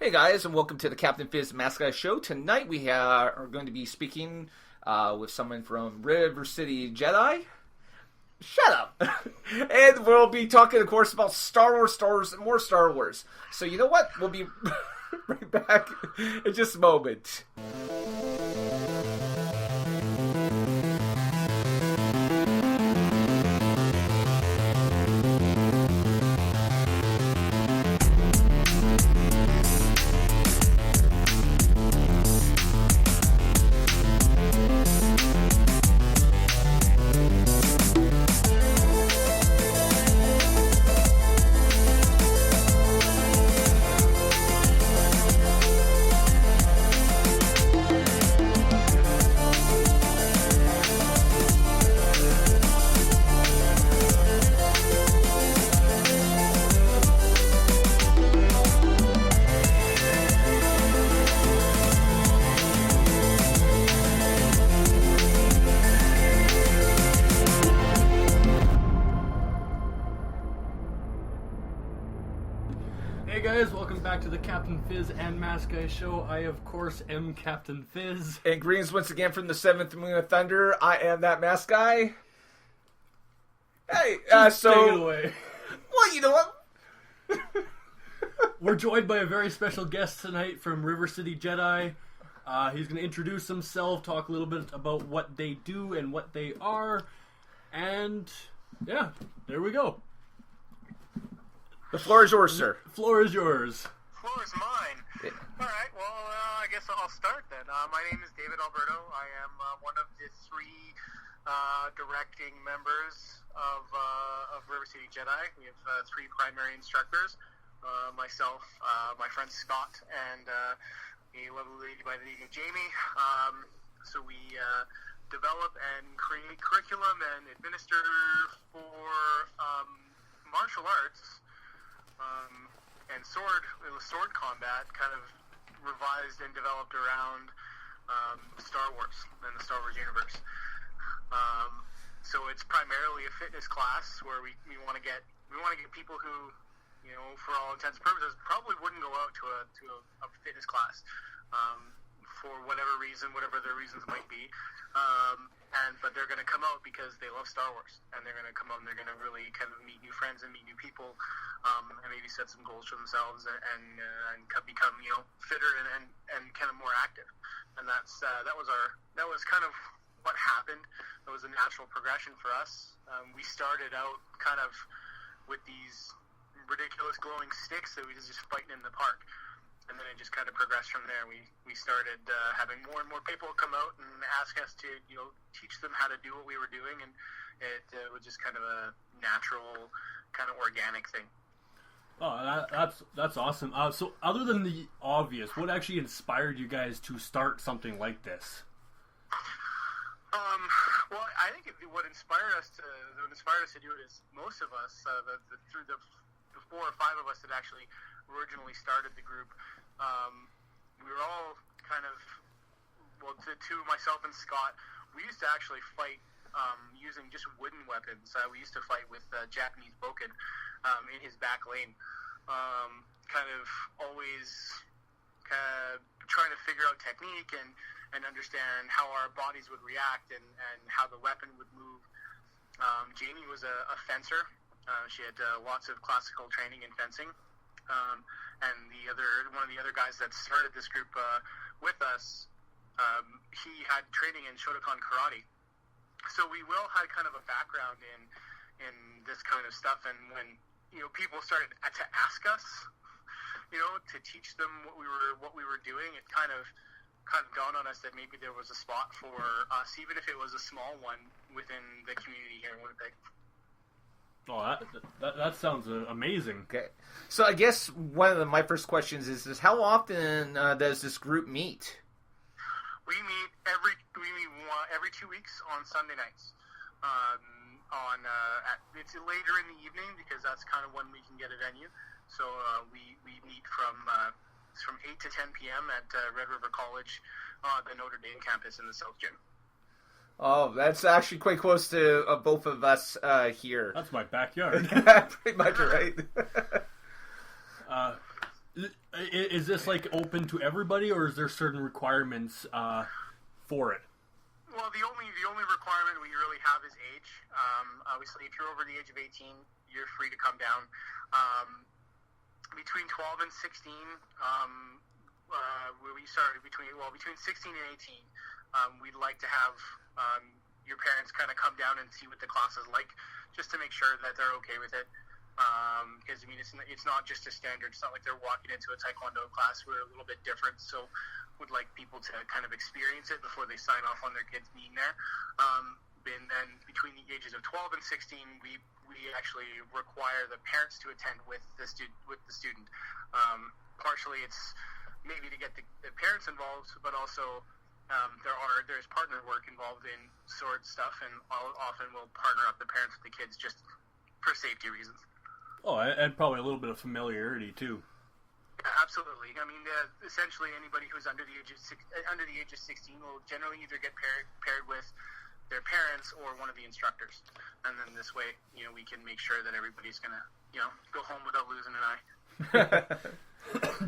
Hey guys, and welcome to the Captain Fizz Mascot Show. Tonight we are going to be speaking with someone from Rivercity, Jedi. Shut up! And we'll be talking, of course, about Star Wars, and more Star Wars. So you know what? We'll be right back in just a moment. Hey guys, welcome back to the Captain Fizz and Mascot Show. I, of course, am Captain Fizz. And greetings once again from the 7th Moon of Thunder. I am that mask guy. Hey, Take it away. Well, you know what? We're joined by a very special guest tonight from Rivercity Jedi. He's going to introduce himself, talk a little bit about what they do and what they are. And, yeah, there we go. The floor is yours, sir. The floor is yours. Floor is mine. Yeah. Alright, well, I guess I'll start then. My name is David Alberto. I am one of the three directing members of River City Jedi. We have three primary instructors. Myself, my friend Scott, and a lovely lady by the name of Jamie. So we develop and create curriculum and administer for martial arts. And sword combat kind of revised and developed around Star Wars and the Star Wars universe. So it's primarily a fitness class where we want to get people who, you know, for all intents and purposes, probably wouldn't go out to a fitness class for whatever reason, whatever their reasons might be. But they're going to come out because they love Star Wars, and they're going to come out and they're going to really kind of meet new friends and meet new people, and maybe set some goals for themselves and become, you know, fitter and kind of more active. And that was kind of what happened. It was a natural progression for us. We started out kind of with these ridiculous glowing sticks that we was just fighting in the park. And then it just kind of progressed from there. We started having more and more people come out and ask us to, you know, teach them how to do what we were doing, and it was just kind of a natural, kind of organic thing. Oh, that's awesome. So other than the obvious, what actually inspired you guys to start something like this? Well, I think what inspired us to do it is most of us, through the 4 or 5 of us that actually originally started the group, we were all kind of, well, to myself and Scott, we used to actually fight using just wooden weapons. We used to fight with Japanese bokken in his back lane, kind of always trying to figure out technique and understand how our bodies would react and how the weapon would move. Jamie was a fencer. She had lots of classical training in fencing. And one of the other guys that started this group with us, he had training in Shotokan karate. So we all had kind of a background in this kind of stuff. And when, you know, people started to ask us, you know, to teach them what we were doing, it kind of dawned on us that maybe there was a spot for us, even if it was a small one within the community here in Winnipeg. Oh, that sounds amazing. Okay, so I guess one of my first questions is how often does this group meet? We meet every 2 weeks on Sunday nights. It's later in the evening because that's kind of when we can get a venue. So we meet from 8 to 10 p.m. at Red River College, the Notre Dame campus in the South Gym. Oh, that's actually quite close to both of us here. That's my backyard. Pretty much, right? Is this like open to everybody, or is there certain requirements for it? Well, the only requirement we really have is age. Obviously, if you're over the age of 18, you're free to come down. Between 12 and 16, between 16 and 18, we'd like to have your parents kind of come down and see what the class is like, just to make sure that they're okay with it. Because I mean, it's not just a standard. It's not like they're walking into a Taekwondo class. We're a little bit different, so would like people to kind of experience it before they sign off on their kids being there. And then between the ages of 12 and 16, we actually require the parents to attend with the student. Partially, it's maybe to get the parents involved, but also there's partner work involved in sword stuff, and often we'll partner up the parents with the kids just for safety reasons. Oh, and probably a little bit of familiarity too. Yeah, absolutely. I mean, essentially anybody who's under the age of 16 will generally either get paired with their parents or one of the instructors, and then this way, we can make sure that everybody's gonna, go home without losing an eye.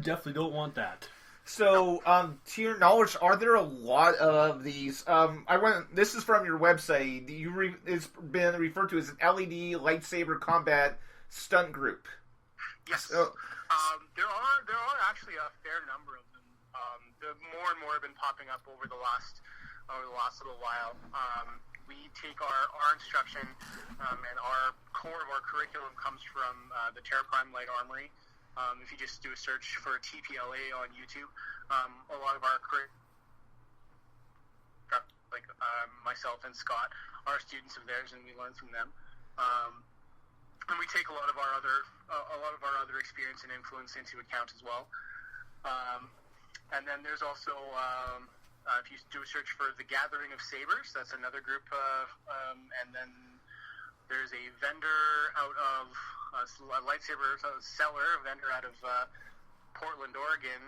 Definitely don't want that. So, to your knowledge, are there a lot of these? This is from your website. It's been referred to as an LED lightsaber combat stunt group. Yes. So, there are actually a fair number of them. More and more have been popping up over the last little while. We take our instruction, and our core of our curriculum comes from the Terra Prime Light Armory. If you just do a search for TPLA on YouTube, a lot of our myself and Scott are students of theirs, and we learn from them. And we take a lot of our other experience and influence into account as well. And then there's also, if you do a search for the Gathering of Sabers, that's another group. And then there's a vendor out of a lightsaber seller, a vendor out of Portland, Oregon,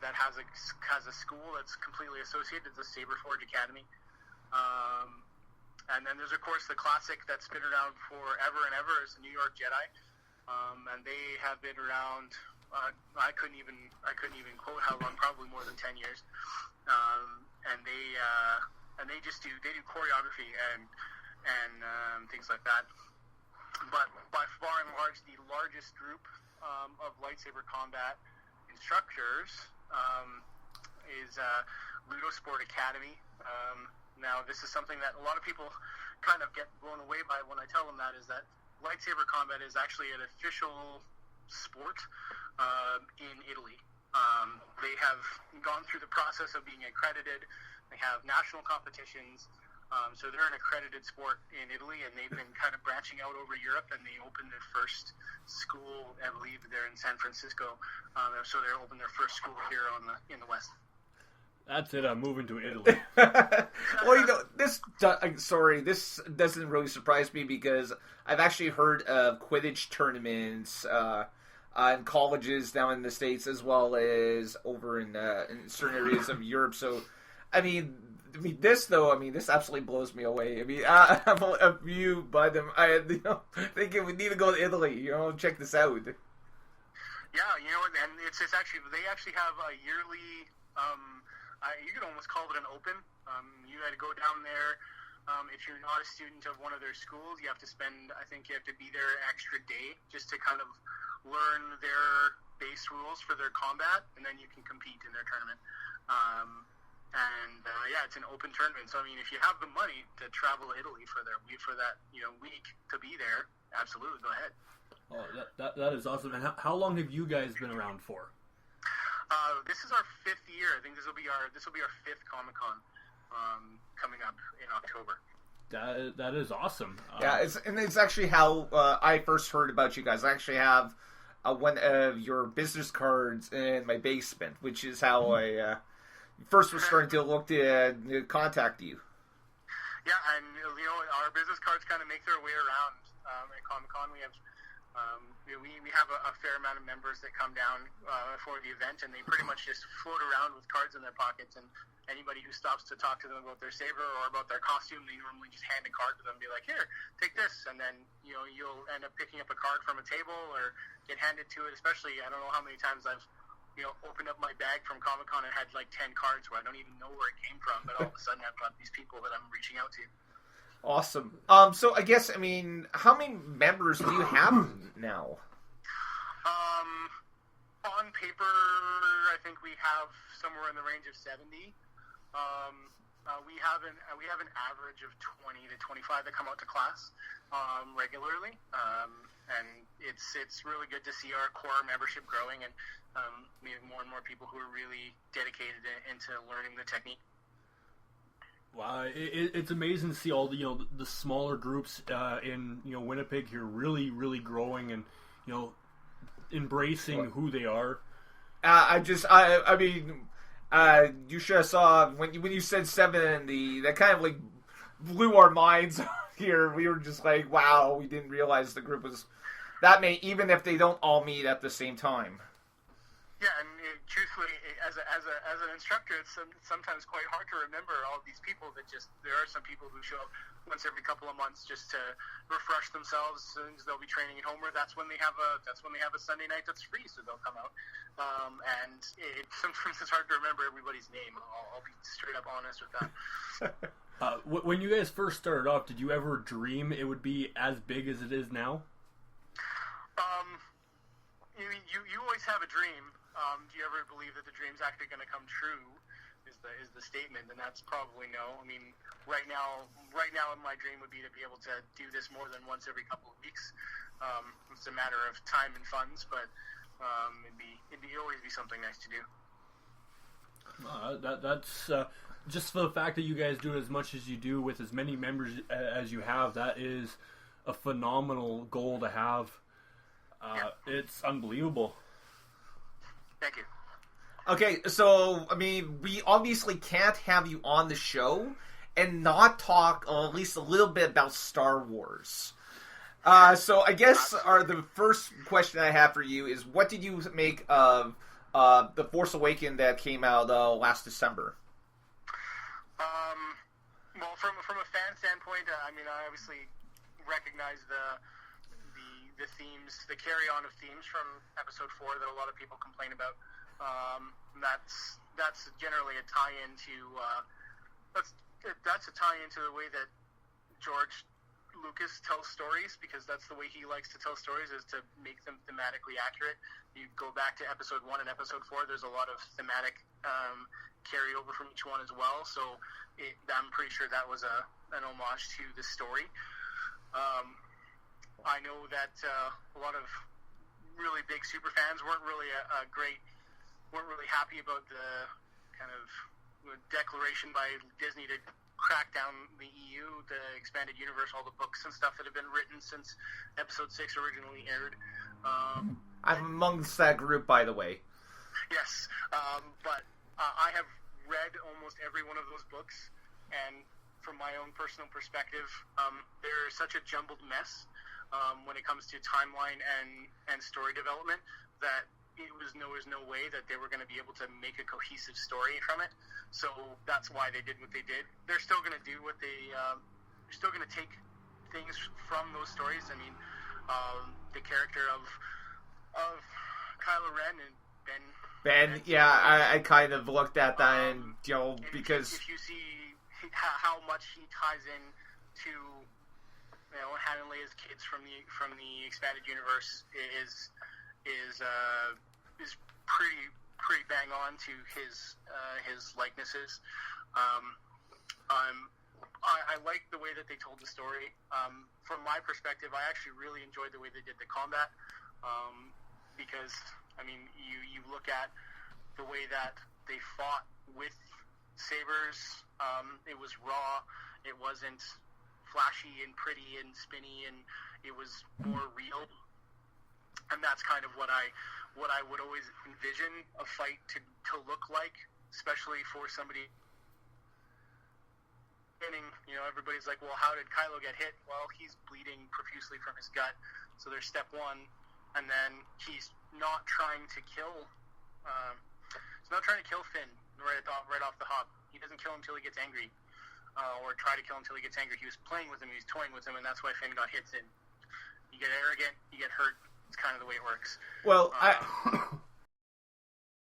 that has a school that's completely associated with the Saberforge Academy. And then there's, of course, the classic that's been around forever and ever is the New York Jedi. And they have been around, I couldn't even quote how long, probably more than 10 years. And they just do choreography and things like that. But by far and large, the largest group of lightsaber combat instructors is Ludo Sport Academy. Now, this is something that a lot of people kind of get blown away by when I tell them that, is that lightsaber combat is actually an official sport in Italy. They have gone through the process of being accredited. They have national competitions. So they're an accredited sport in Italy, and they've been kind of branching out over Europe, and they opened their first school, I believe they're in San Francisco. So they opened their first school here in the West. That's it. I'm moving to Italy. Well, this doesn't really surprise me, because I've actually heard of Quidditch tournaments in colleges down in the States, as well as over in certain areas of Europe. So, this absolutely blows me away. I'm a few, but I thinking we need to go to Italy. Check this out. Yeah, and it's actually, they actually have a yearly. You could almost call it an open. You got to go down there. If you're not a student of one of their schools, you have to be there an extra day just to kind of learn their base rules for their combat, and then you can compete in their tournament. It's an open tournament. So if you have the money to travel to Italy for that week to be there, absolutely go ahead. Oh, that is awesome. And how long have you guys been around for? This is our 5th year. I think this will be our 5th Comic-Con coming up in October. That is awesome. It's actually how I first heard about you guys. I actually have one of your business cards in my basement, which is how I first was starting to look to contact you. Yeah, and our business cards kind of make their way around at Comic-Con. We have We have a fair amount of members that come down for the event, and they pretty much just float around with cards in their pockets, and anybody who stops to talk to them about their saber or about their costume, they normally just hand a card to them and be like, here, take this, and then you'll end up picking up a card from a table or get handed to it. Especially, I don't know how many times I've opened up my bag from Comic-Con and had like 10 cards where I don't even know where it came from, but all of a sudden I've got these people that I'm reaching out to. Awesome. So I guess, I mean, how many members do you have now? On paper, I think we have somewhere in the range of 70. We have an average of 20 to 25 that come out to class regularly, and it's really good to see our core membership growing, and we have more and more people who are really dedicated into learning the technique. Wow, it's amazing to see all the smaller groups in Winnipeg here really growing and embracing who they are. I mean, you should have saw when you said 7 that kind of like blew our minds here. We were just like, wow, we didn't realize the group was that many, even if they don't all meet at the same time. Yeah, and truthfully, as an instructor, it's sometimes quite hard to remember all of these people. There are some people who show up once every couple of months just to refresh themselves, and they'll be training at home, or that's when they have a Sunday night that's free, so they'll come out. And sometimes it's hard to remember everybody's name. I'll be straight up honest with that. When you guys first started off, did you ever dream it would be as big as it is now? You always have a dream. Do you ever believe that the dream's actually going to come true? Is the statement, and that's probably no. I mean, right now, my dream would be to be able to do this more than once every couple of weeks. It's a matter of time and funds, but it'd always be something nice to do. That's just for the fact that you guys do it as much as you do with as many members as you have. That is a phenomenal goal to have. It's unbelievable. Thank you. Okay, so, I mean, we obviously can't have you on the show and not talk at least a little bit about Star Wars. So I guess the first question I have for you is, what did you make of The Force Awakens that came out last December? Well, from a fan standpoint, I mean, I obviously recognize the themes, the carry-on of themes from Episode 4 that a lot of people complain about. That's generally a tie-in to that's a tie-in to the way that George Lucas tells stories, because that's the way he likes to tell stories, is to make them thematically accurate. You go back to Episode 1 and Episode 4, there's a lot of thematic carryover from each one as well, so I'm pretty sure that was an homage to the story. I know that a lot of really big super fans weren't really happy about the kind of declaration by Disney to crack down the EU, the expanded universe, all the books and stuff that have been written since Episode 6 originally aired. I'm amongst that group, by the way. Yes, but I have read almost every one of those books, and from my own personal perspective, they're such a jumbled mess when it comes to timeline and story development that there was no way that they were going to be able to make a cohesive story from it. So that's why they did what they did. They're still going to do what they're still going to take things from those stories. I mean, the character of Kylo Ren and Ben. Yeah, I kind of looked at that, and because if you see how much he ties in to Han and Leia's kids from the expanded universe is pretty bang on to his likenesses. I like the way that they told the story. From my perspective, I actually really enjoyed the way they did the combat, because I mean, you look at the way that they fought with sabers. It was raw. It wasn't flashy and pretty and spinny, and it was more real. And that's kind of what I would always envision a fight to look like, especially for somebody. beginning, everybody's like, well, how did Kylo get hit? Well, he's bleeding profusely from his gut. So there's step one. And then he's not trying to kill Finn right off the hop. He doesn't kill him until he gets angry. Or try to kill him until he gets angry. He was playing with him, he was toying with him, and that's why Finn got hits in. You get arrogant, you get hurt. It's kind of the way it works. Well,